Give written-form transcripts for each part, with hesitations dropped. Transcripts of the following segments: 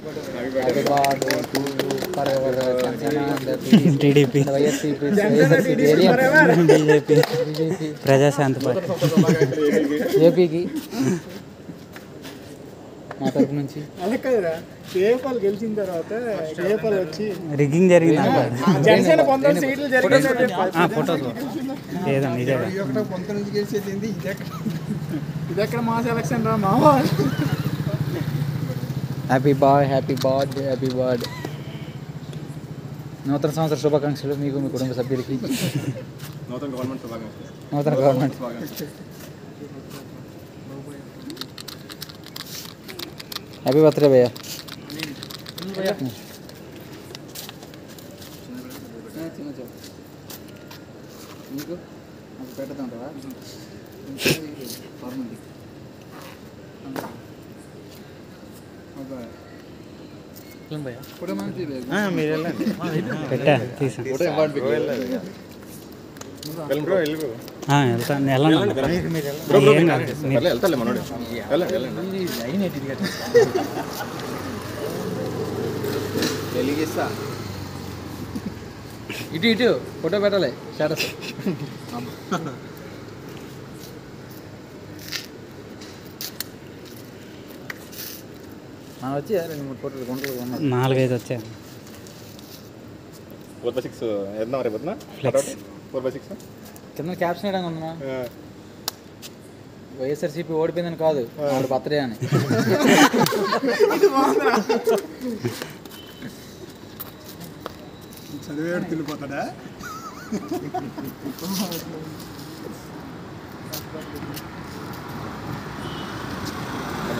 Happy birthday to you forever TDP, BJP, Praja Shanti Party, ఏపీకి మా తరపు నుంచి. అలా కదరా, కేఏపాల్ గెలిచిన తర్వాత కేఏపాల్ వచ్చి రిగ్గింగ్ జరిగింది. జనసేన 19 సీట్లు జరిగింది. ఫోటోస్ ఏదో నిజంగా ఇది ఎక్కడ మా సెలక్షన్ రా మావా. Happy birthday. నూతన సంవత్సర శుభాకాంక్షలు మీకు, మీ కుటుంబ సభ్యులకి. నూతన గవర్నమెంట్ హ్యాపీ బర్త్డే భయ్యా. మీకు పెడతాంటావా? మీరు వెళ్ళండి, పెట్టా తీసా వెళ్తాను. ఇటు ఫోటో పెట్టాలి స్టేటస్. వచ్చి 2-3 ఫోటోలు 4-5 వచ్చాయి. 4/6 వేద్దాం రేపు. ఫ్లెక్స్ 4/6 కింద క్యాప్షన్ వేయడానికి ఉందా? వైఎస్ఆర్సీపీ ఓడిపోయిందని కాదు, వాడు బర్త్డే అని. చదివేడు తిరిగిపోతాడా?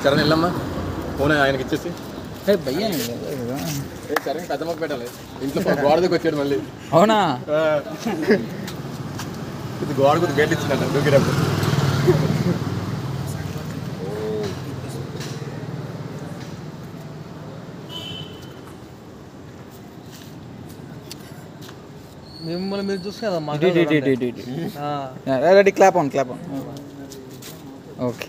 చరణ్ వెళ్ళమ్మా, ఫోన్ ఆయనకి ఇచ్చేసి. భయ్యా చరణ్ పెద్ద మొక్క పెట్టాలి, ఇంట్లో గోడకి వచ్చాడు మళ్ళీ. అవునా? ఇది గోడకు గేట్ ఇచ్చిందంట దూకినప్పుడు. మిమ్మల్ని మీరు చూసుకోదా? Ready, clap on. ఓకే.